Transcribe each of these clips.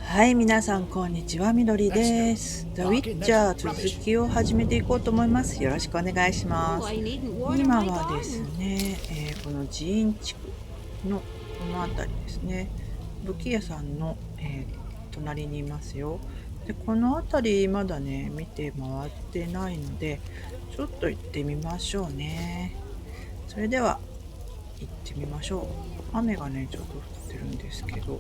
はい、皆さんこんにちは、みどりです。The Witcher 続きを始めていこうと思います。よろしくお願いします。今はですね、この寺院地区のこの辺りですね、武器屋さんの、隣にいますよ。で、この辺りまだね、見て回ってないので、ちょっと行ってみましょうね。それでは行ってみましょう。雨がね、ちょっと降ってるんですけど、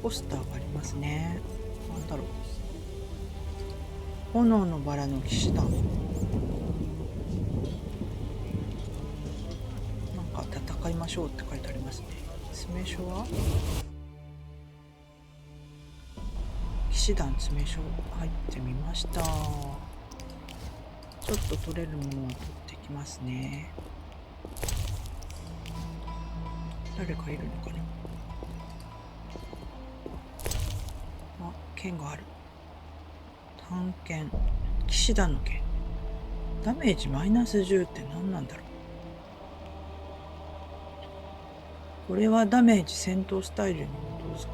ポスターがありますね。なんだろう。炎のバラの騎士団。なんか戦いましょうって書いてありますね。詰所は騎士団詰所入ってみました。ちょっと取れるものを取ってきますね。誰かいるのかな。剣がある。探検。騎士団の剣。ダメージマイナス10って何なんだろう。これはダメージ戦闘スタイルに基づく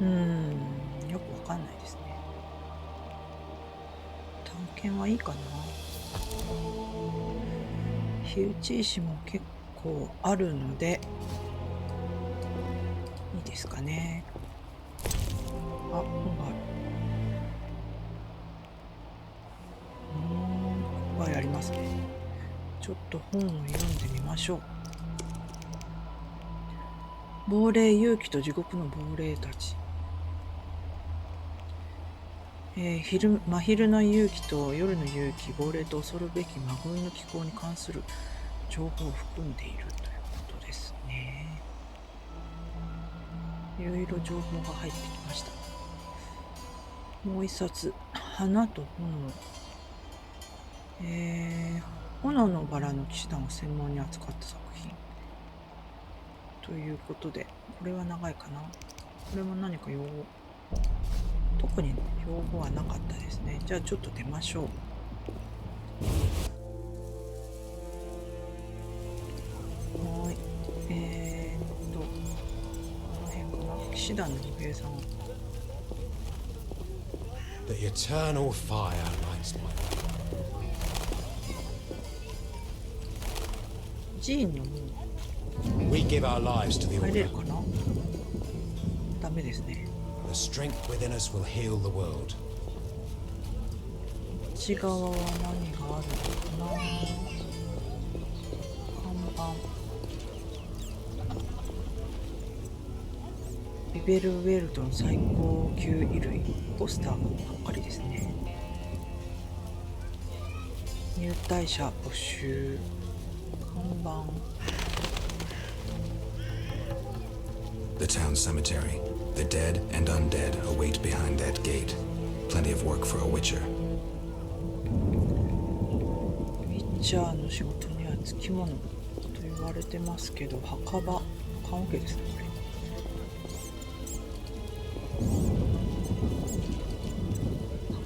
もので、よくわかんないですね。探検はいいかな。火打ち石も結構あるので、いいですかね。本がある。いっぱいありますね。ちょっと本を読んでみましょう。亡霊勇気と地獄の亡霊たち。真昼の勇気と夜の勇気、亡霊と恐るべき魔軍の機構に関する情報を含んでいるということですね。いろいろ情報が入ってきました。もう一冊、花と炎。炎のバラの騎士団を専門に扱った作品。ということで、これは長いかな。これも何か用語。特に用語はなかったですね。じゃあちょっと出ましょう。はい。この辺かな。騎士団の歩兵さん。The eternal fire lights my life. ジーンのも We give our lives to the 入れる order. かな。ダメですね。The strength within us will heal the world. 内側は何があるのかな。看板。ビベルウェルトの最高級衣類。ポスターばっかりですね。入隊者募集。看板。The town cemetery. The dead and undead await behind that gate. Plenty of work for a witcher. ウィッチャーの仕事にはつきものと言われてますけど、墓場。棺桶ですね、これ。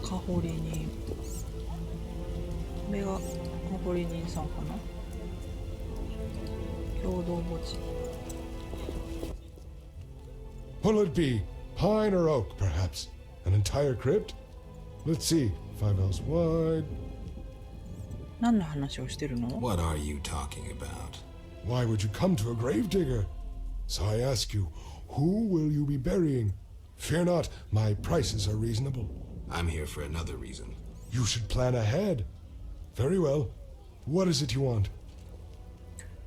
墓掘り人。これが墓掘り人さんかな。共同墓地。What'll it be? Pine or oak, perhaps? An entire crypt? Let's see. 5 ells wide. 何の話をしてるの？ What are you talking about? Why would you come to a gravedigger? So I ask you, who will you be burying? Fear not, my prices are reasonable. I'm here for another reason. You should plan ahead. Very well. What is it you want?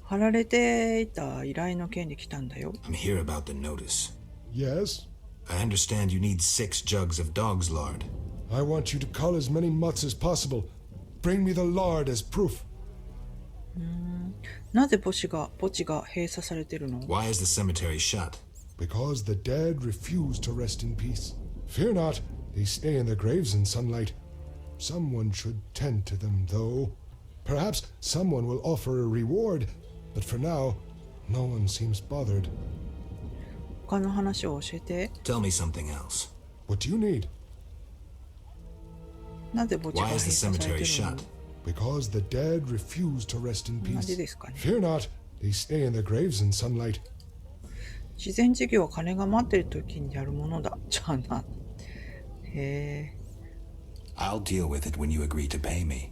貼られていた依頼の件で来たんだよ。I'm here about the notice. Yes? I understand you need 6 jugs of dog's lard. I want you to cull as many mutts as possible. Bring me the lard as proof. なぜ墓地が閉鎖されてるの？ Why is the cemetery shut? Because the dead refuse to rest in peace. Fear not, they stay in their graves in sunlight. Someone should tend to them, though. Perhaps someone will offer a reward, but for now, no one seems bothered. 他の話を教えて。 Tell me something else. What do you need? なぜ墓地が Why 閉 is the 鎖され cemetery てるの？ shut? Because the dead refuse to rest in 同じ peace. ですかね。 Fear not, They stay in their graves in sunlight. 慈善事業は金が待ってる時にやるものだ。じゃあな。へえ。I'll deal with it when you agree to pay me.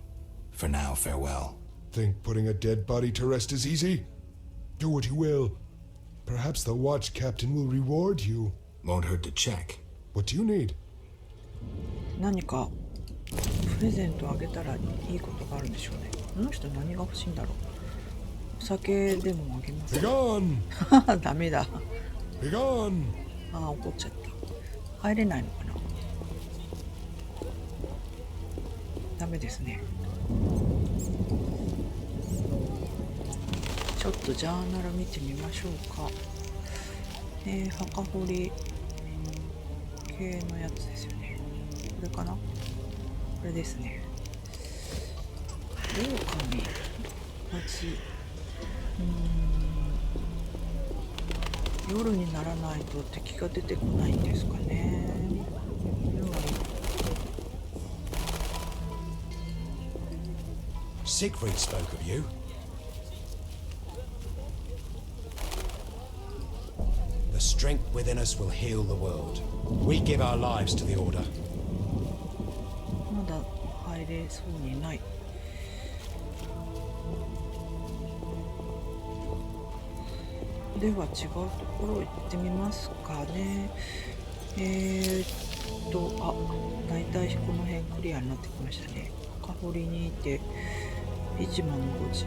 For now, farewell. Think putting a dead body to rest is easy? Do what you will. Perhaps the watch captain will reward you. Won't hurt to check. What do you need? 何かプレゼントあげたらいいことがあるんでしょうね。この人何が欲しいんだろう。お酒でもあげます。Begone! ダメだ。Begone! ああ、怒っちゃった。入れないのかな。ダメですね。ちょっとジャーナル見てみましょうか。墓掘り系のやつですよね。これかな。これですね。狼蜂。夜にならないと敵が出てこないんですかね。Siegfried spoke of you. The strength within us will heal the world. We give our lives to the order. まだ入れそうにない。では違うところ行ってみますかね。だいたいこの辺クリアになってきましたね。墓掘りにいてヴィジマの墓地、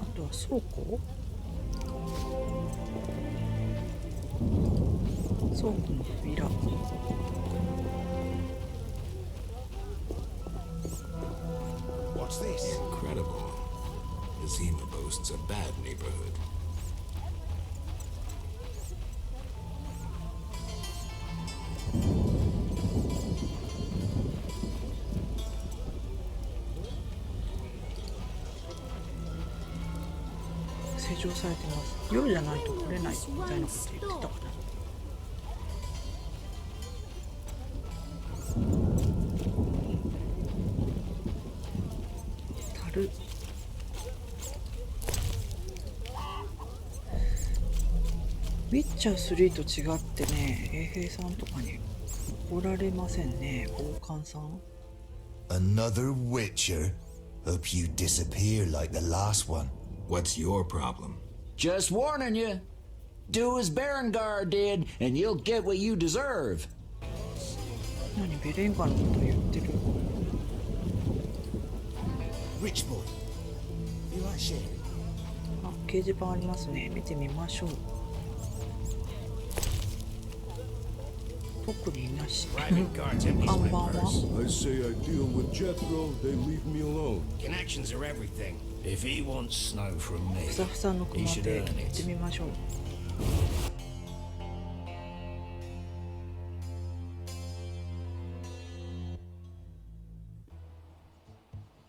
あとは倉庫の扉。What's this? Incredible. Vizima boasts a bad neighborhood. 施錠されてます。夜じゃないと来れないみたいなこと言ってたかな。樽。ウィッチャー3と違ってね、衛兵さんとかに怒られませんね。暴漢さん。 Another Witcher? Hope you disappear like the last one. What's your problem? Just warning you. Do as Berengar did, and you'll get what you deserve. 何ベレンガーのこと言ってる。 Rich boy, you like sharing? あ、掲示板ありますね。見てみましょう。特になし。 Private guards have these 看板 whippers. は I say I deal with Jethro, they leave me alone. Connections are everything. If he wants snow from me, ふさふさの he 熊 should 亭 earn 行って it. みましょう。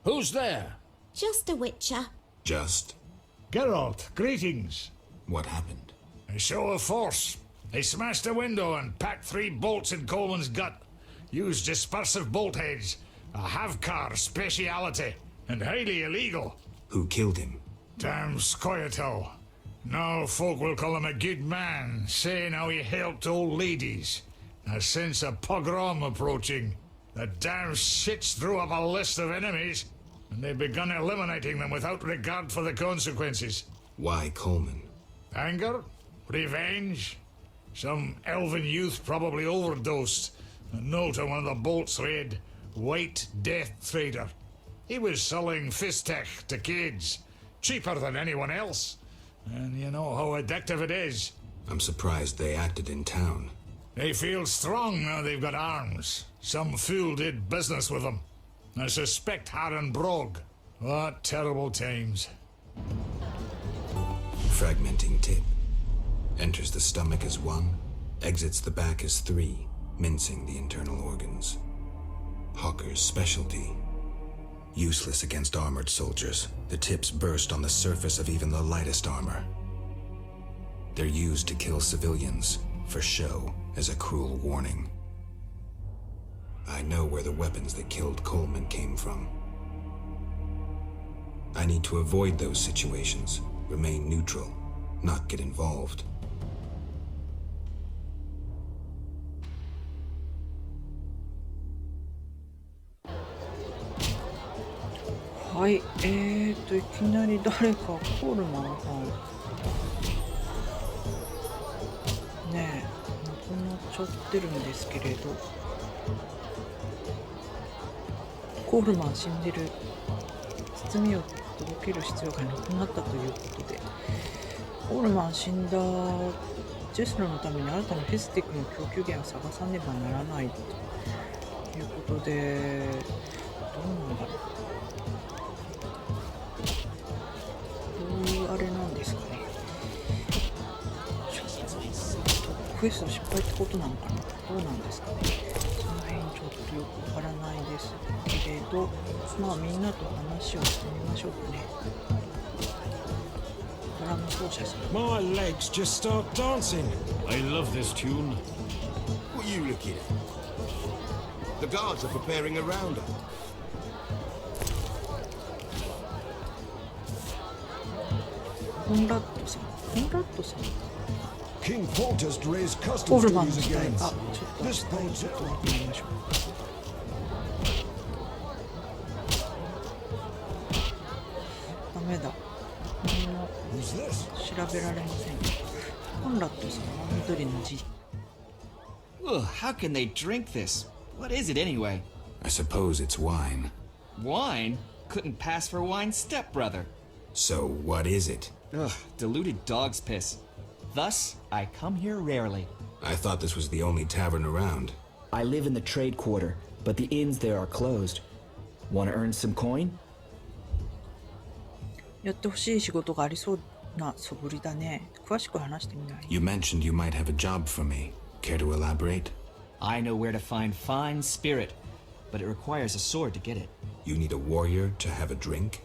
Who's there? Just a Witcher. Just Geralt, greetings. what happened? A show of force. They smashed a window and packed 3 bolts in Coleman's gut. Used dispersive bolt heads. A Havkar speciality. And highly illegal. Who killed him? Damn Scoia'tael. Now folk will call him a good man, saying how he helped old ladies. A sense of pogrom approaching. The damn shits drew up a list of enemies, and they've begun eliminating them without regard for the consequences. Why Coleman? Anger? Revenge? Some elven youth probably overdosed. A note on one of the bolts read, White Death Trader. He was selling Fistech to kids, cheaper than anyone else. And you know how addictive it is. I'm surprised they acted in town. They feel strong now they've got arms. Some fool did business with them. I suspect Harren Brog. What terrible times. Fragmenting tip. Enters the stomach as 1, exits the back as 3, mincing the internal organs. Hawker's specialty. Useless against armored soldiers, the tips burst on the surface of even the lightest armor. They're used to kill civilians, for show, as a cruel warning. I know where the weapons that killed Coleman came from. I need to avoid those situations, Remain neutral, not get involved. はい、いきなり誰かコールマンさんねえ亡くなっちゃってるんですけれど、コールマン死んでる、包みを届ける必要がなくなったということで、コールマン死んだジェスロのために新たなフェスティックの供給源を探さねばならないということで、どうなんだろう、どういうあれなんですかね。クエスト失敗ってことなのかな、どうなんですかね。その辺ちょっとよくわからないですけれど、まあみんなと話をしてみましょうかね。ドラム奏者さん。 My legs just start dancing. I love this tune. What are you looking at? The guards are preparing a roundup. コンラッドさん、コンラッドさん、 King Portus raised コー customs ルマンの duties 時代 again. がちょっと This boat ちょっと見てみましょう。ダメだ、何も Who's this? 調べられません。コンラッドさんは緑の字。 Ugh, how can they drink this? What is it anyway? I suppose it's wine. Wine? Couldn't pass for wine, stepbrother. So what is it? Ugh, diluted dog's piss. Thus, I come here rarely. I thought this was the only tavern around. I live in the trade quarter, but the inns there are closed. Want to earn some coin? やってほしい仕事がありそうな素振りだね。詳しく話してみない？ You mentioned you might have a job for me. Care to elaborate? I know where to find fine spirit, but it requires a sword to get it. You need a warrior to have a drink?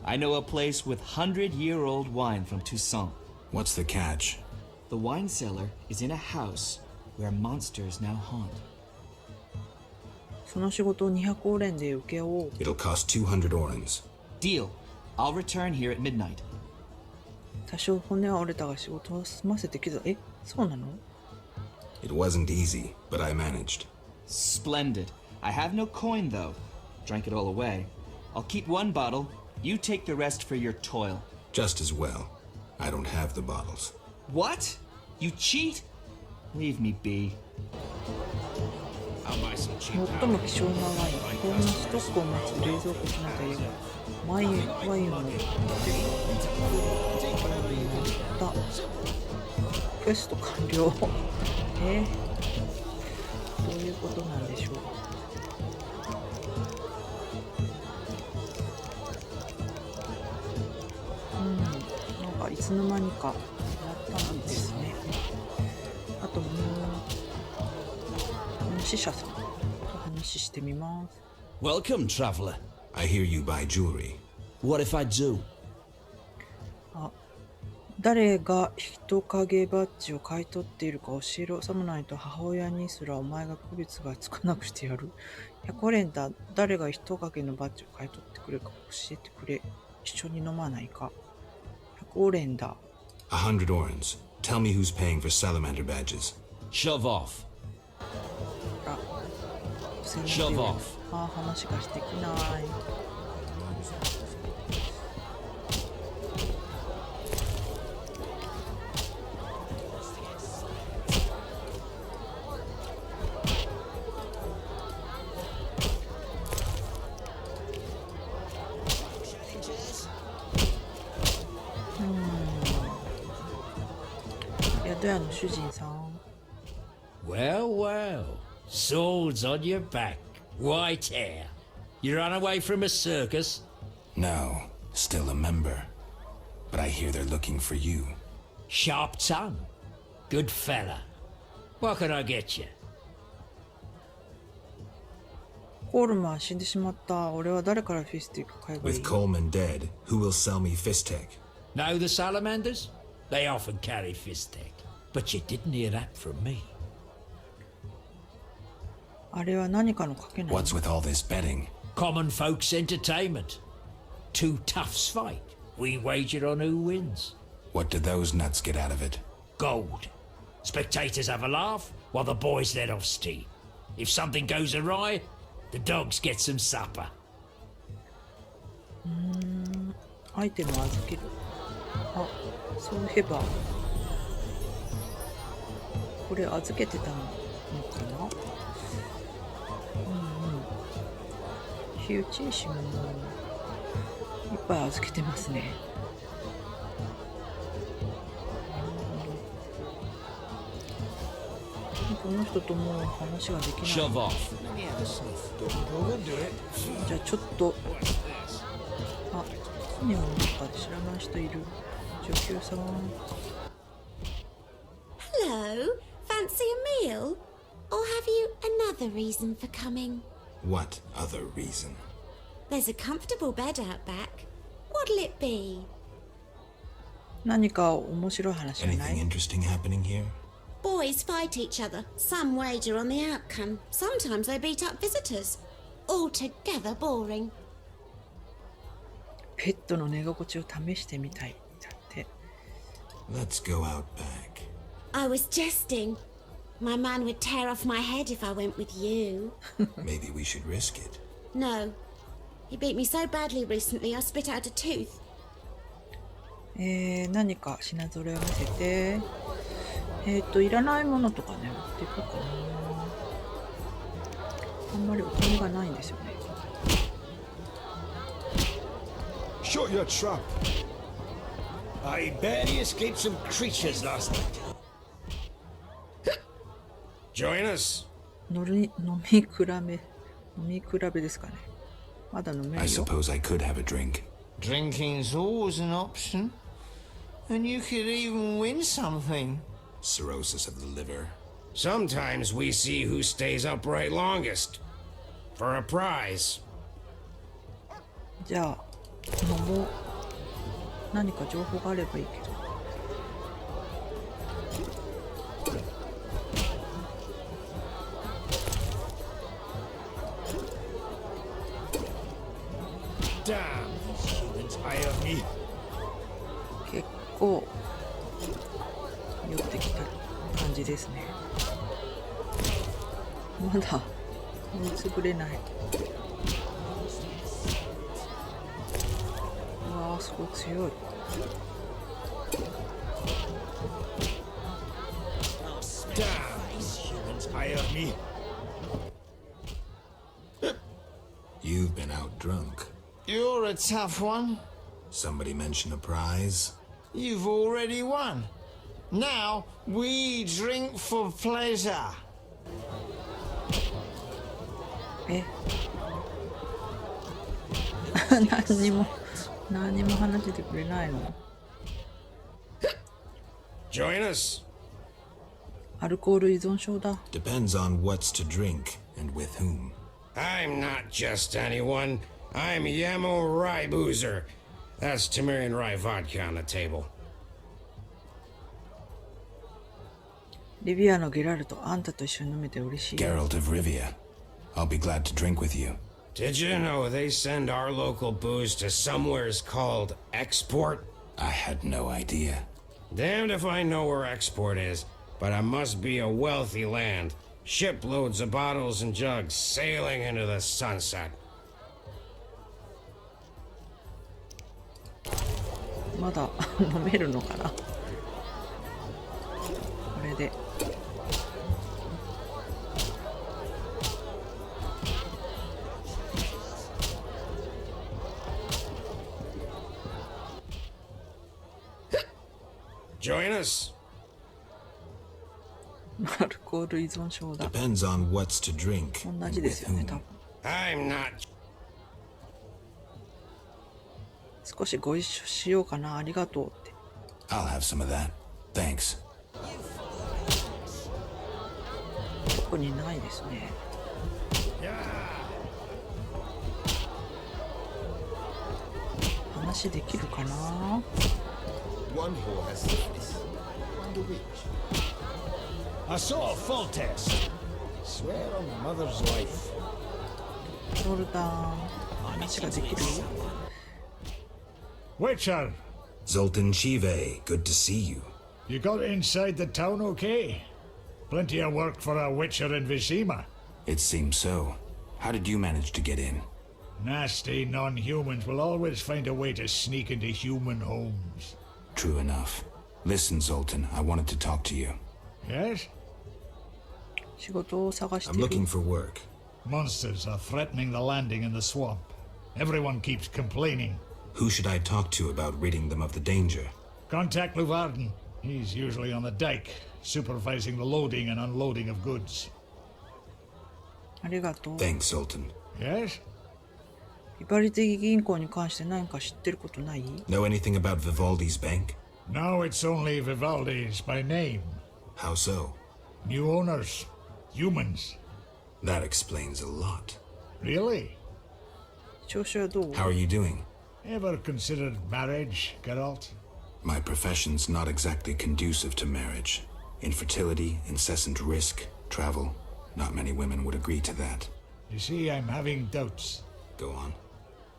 I know a place with 100-year-old wine from Toussaint. What's the catch? The wine cellar is in a house where monsters now haunt. その仕事を200オーレンで請け負おう。 It'll cost 200 orens. Deal. I'll return here at midnight. 多少骨は折れたが仕事を済ませてきた。そうなの？ It wasn't easy, but I managed. Splendid. I have no coin, though. Drank it all away. I'll keep one bottle. You take the rest for your toil. Just as well. I don't have the bottles. What? You cheat? Leave me be. I'll buy some cheap 最も希少なワイン、高温のストックを持つ冷蔵庫の中へワインを持ってた。クエスト完了。どういうことなんでしょう。なんかいつの間にかやったんですね。あともう死者さんと話してみます。 Welcome, traveler. I hear you buy jewelry. What if I do? 誰が人影バッジを買い取っているか教えろ。さもないと母親にすらお前が区別がつかなくしてやる。100オレンだ。誰が人影のバッジを買い取ってくれるか教えてくれ。一緒に飲まないか。100オレンだ。100 orens. Tell me who's paying for salamander badges. Shove off. Shove off. 話がしてきない。宿屋の主人さん。Well, well. Swords on your back. White hair. You ran away from a circus? No, still a member. But I hear they're looking for you. Sharp tongue. Good fella. What can I get you? コールマン死んでしまった。俺は誰からフィスティック買えばいい？ With Coleman dead, who will sell me Fistech? Know the salamanders? They often carry Fistech. But you didn't hear that from me. あれは何かの賭けなの？ What's with all this betting? Common folks' entertainment. Two toughs fight, We wager on who wins. What do those nuts get out of it? Gold. Spectators have a laugh while the boys let off steam. If something goes awry, the dogs get some supper. アイテム預ける。あ、そういえばこれ預けてたのかな。火打ち石もいっぱい預けてますね。この人ともう話ができない。じゃあちょっと、あ、船の中で知らない人いる。上級さん。Hello, fancy a meal? Or have you another reason for coming? What other reason? There's a comfortable bed out back. What'll it be? 何か面白い話はない？ Anything interesting happening here? Boys fight each other. Some wager on the outcome. Sometimes they beat up visitors. Altogether boring. ペットの寝心地を試してみたい。だって。Let's go out back. I was jesting. My man would tear off my head if I went with you. Maybe we should risk it. No. He beat me so badly recently I spit out a tooth. 何か品揃えを見せて。いらないものとかね、持っていこうかな。あんまりお金がないんですよね。Shut your trap! I barely escaped some creatures last night. Join us. 飲み比べですかね。まだ飲めるよ。 I suppose I could have a drink. Drinking's always an option. And you could even win something. Cirrhosis of the liver. Sometimes we see who stays upright longest. For a prize. じゃあ飲もう。何か情報があればいいけど。結構寄ってきた感じですね。まだ見つぶれない。うわあ、すごい強い。You've been out drunk. You're a tough one. Somebody mention a prize? You've already won. Now we drink for pleasure. 何も話してくれないの。Join us. アルコール依存症だ。 Depends on what's to drink and with whom. I'm not just anyone. I'm Yamo Rye Boozer. That's Tamarian Rye vodka on the table. リビアのゲラルト、あんたと一緒に飲めて嬉しい。 Geralt of Rivia. I'll be glad to drink with you. Did you know they send our local booze to somewheres called Export? I had no idea. Damned if I know where Export is, but it must be a wealthy land. Shiploads of bottles and jugs sailing into the sunset. まだ飲めるのかな。これで。Join us. アルコール依存症だ。 Depends on what's to drink 同 and じで with すよね、 whom. 多分。 I'm not. 少しご一緒しようかな、ありがとうって。 I'll have some of that. Thanks. 特にないですね。話できるかな。 One who has this. The witch. I saw a full test. Swear on my mother's life. ゾルタン、話ができる？ Witcher, Zoltan Chive, good to see you. you got inside the town okay? Plenty of work for a Witcher in Vizima. It seems so. How did you manage to get in? Nasty non-humans will always find a way to sneak into human homes. True enough. Listen, Zoltan, I wanted to talk to you. Yes? 仕事を探して I'm る looking for work. Monsters are threatening the landing in the swamp. Everyone keeps complaining. Who should I talk to about ridding them of the danger? Contact Luvarden. He's usually on the dike, supervising the loading and unloading of goods. ありがとう。 Thanks, Zoltan. Yes? ビバリ的銀行に関して何か知ってることない？ Know anything about Vivaldi's bank? Now it's only Vivaldi's by name. How so? New owners. Humans. That explains a lot. Really? 調子はどう？ How are you doing? Ever considered marriage, Geralt? My profession's not exactly conducive to marriage. Infertility, incessant risk, travel. Not many women would agree to that. You see, I'm having doubts. Go on.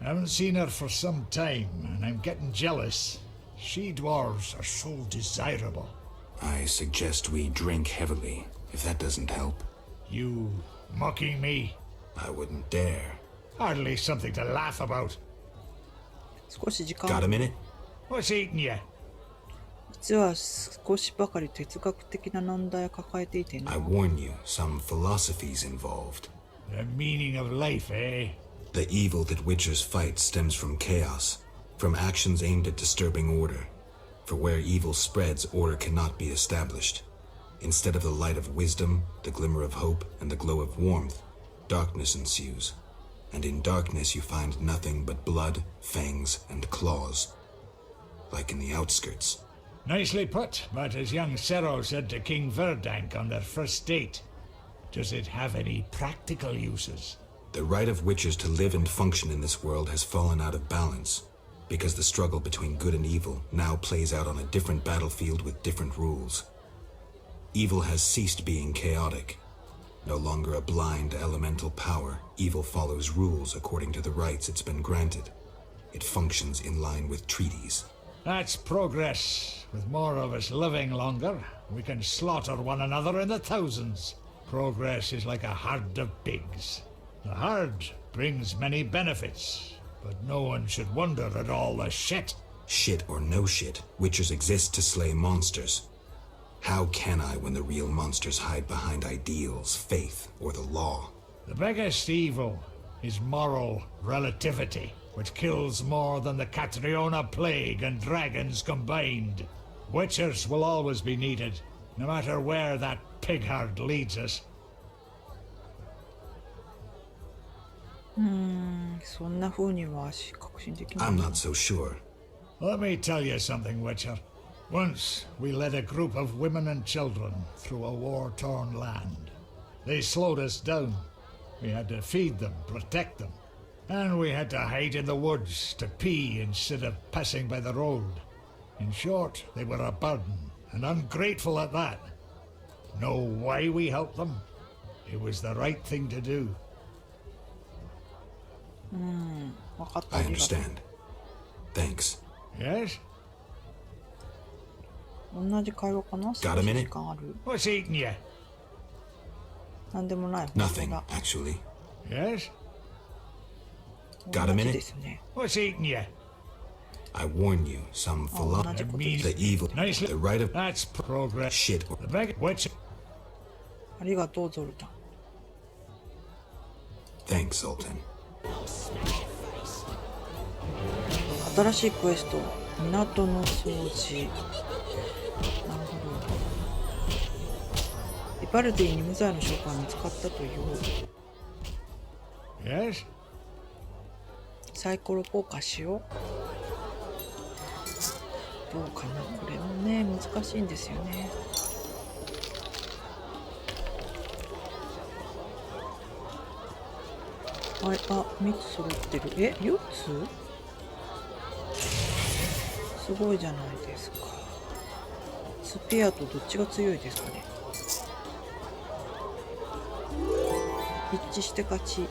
I haven't seen her for some time, and I'm getting jealous. She-dwarves are so desirable. I suggest we drink heavily, if that doesn't help. You mocking me? I wouldn't dare. Hardly something to laugh about. 少し時間 Got a minute? What's eating you? 実は少しばかり哲学的な難題を抱えていてな。 I warn you, some philosophies involved. The meaning of life, eh? The evil that witchers fight stems from chaos, from actions aimed at disturbing order. For where evil spreads, order cannot be established. Instead of the light of wisdom, the glimmer of hope, and the glow of warmth, darkness ensues. And in darkness you find nothing but blood, fangs, and claws. Like in the outskirts. Nicely put, but as young Cero said to King Verdank on their first date, does it have any practical uses? The right of witchers to live and function in this world has fallen out of balance, because the struggle between good and evil now plays out on a different battlefield with different rules. Evil has ceased being chaotic. No longer a blind elemental power, evil follows rules according to the rights it's been granted. It functions in line with treaties. That's progress. With more of us living longer, we can slaughter one another in the thousands. Progress is like a herd of pigs. The herd brings many benefits, but no one should wonder at all the shit. Shit or no shit, witchers exist to slay monsters. How can I when the real monsters hide behind ideals, faith, or the law? The biggest evil is moral relativity, which kills more than the Catriona plague and dragons combined. Witchers will always be needed, no matter where that pig herd leads us. そんな風には確信できない。 I'm not so sure. Let me tell you something, Witcher. Once we led a group of women and children through a war-torn land. They slowed us down. We had to feed them, protect them. And we had to hide in the woods to pee instead of passing by the road. In short, they were a burden, and ungrateful at that. Know why we helped them? It was the right thing to do. I understand. Thanks. Yes? 同じ会話かな？ Got a minute? 時間ある？ What's eating you? なんでもない。 Nothing, actually. Yes? Got a 同じ minute? ですね。 What's eating you? I warn you, some philosophy, the evil, Nicely. the right of That's progress. shit. The big Witcher. ありがとうゾルタン。 Thanks, Zoltan. 新しいクエスト、港の掃除。なるほど。ビバルディに無罪の証拠が見つかったという。 Yes? サイコロポーカーしよう。どうかな、これもね、難しいんですよね。はい、あ、3つ揃ってる。え、4つ？すごいじゃないですか。スペアとどっちが強いですかね。一致して勝ち。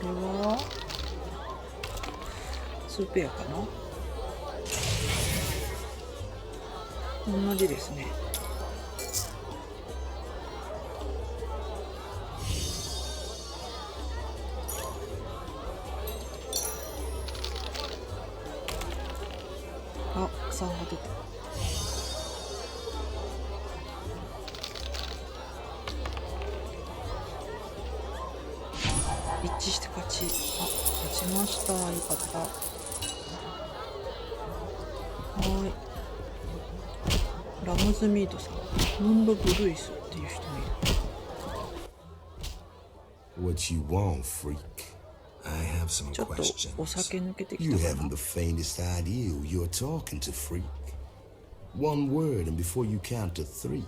これは2ペアかな。同じですね。あ、3が出た。一致して勝ち。あ、勝ちました。よかった。はい。ラムズミートさん、ムンドブルイスっていう人もいる。What you want, freak? I have some ちょっと questions. お酒抜けてき You たかな。 haven't the faintest idea who you're talking to, freak. One word, and before you count to 3,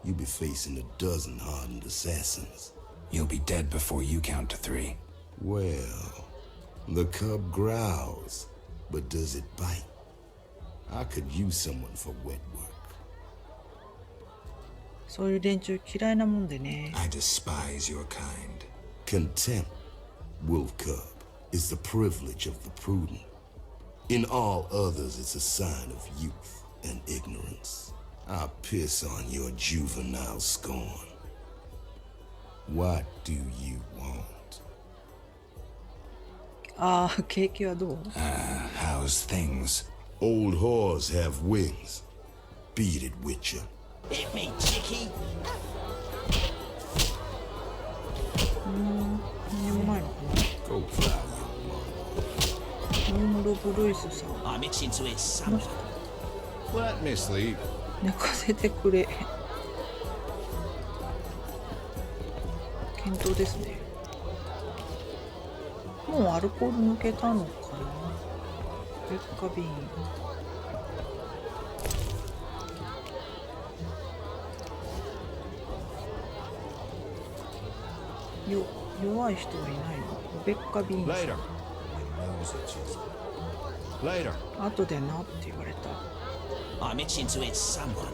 you'll be facing a dozen hardened assassins. You'll be dead before you count to 3. Well, the cub growls, but does it bite? I could use someone for wet work. そういう連中嫌いなもんでね。 I despise your kind. Contempt, wolf cub, is the privilege of the prudent. In all others, it's a sign of youth and ignorance. I'll piss on your juvenile scorn. What do you want? ああ、景気はどう？ How's things? Old whores have wings. Beat it, Witcher. Hit me, chickie. 何もないのか Go plow な。ムンドブルイスさん、 I'm itching to hit someone. Let me sleep. 寝かせてくれ。検討ですね。もうアルコール抜けたのかな。劣化瓶。弱い人はいないの。劣化瓶。 Later. Later. 後でなって言われた。 I'm itching to hit someone.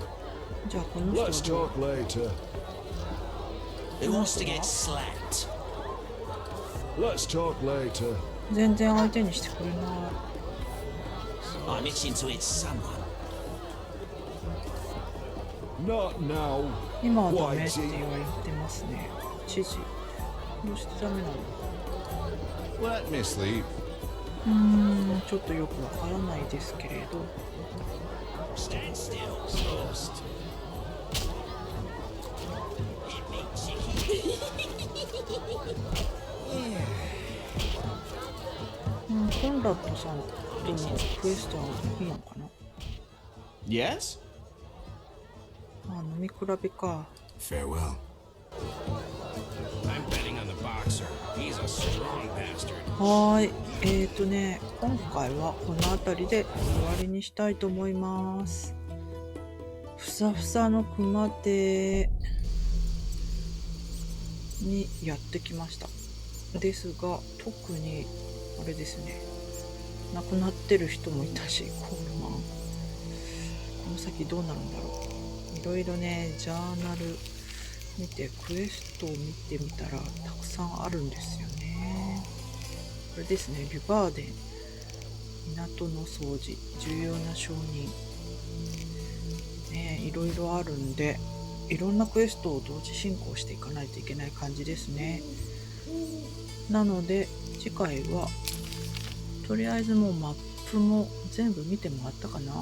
じゃあこの人は Let's どう？ talk later. Who wants to get slapped? Let's talk later. 全然相手にしてくれない。 I'm itching to hit someone. Not now. 今はダメって言われてますね。知事。どうしてダメなの？ Let me sleep. ちょっとよくわからないですけれど。 Stand still. Toast. Hit me, chickie. コンラッドさんとのクエストはいいのかな。 Yes? 飲み比べか。 Farewell. I'm betting on the boxer. He's a strong bastard. はーい。今回はこの辺りで終わりにしたいと思います。ふさふさの熊亭にやってきました。ですが、特にあれですね。亡くなってる人もいたし、コールマン。この先どうなるんだろう。いろいろね、ジャーナル見て、クエストを見てみたらたくさんあるんですよね。これですね、リュバーデン、港の掃除、重要な証人。ね、いろいろあるんで、いろんなクエストを同時進行していかないといけない感じですね。なので、次回は、とりあえずもうマップも全部見てもらったかな。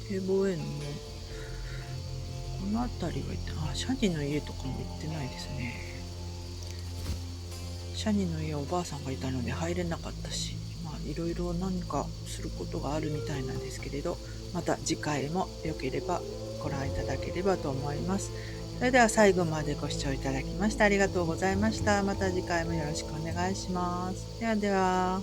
堤防へのもこの辺りは行った。シャニの家とかも行ってないですね。シャニの家はおばあさんがいたので入れなかったし、いろいろ何かすることがあるみたいなんですけれど、また次回も良ければご覧いただければと思います。それでは最後までご視聴いただきましてありがとうございました。また次回もよろしくお願いします。ではでは。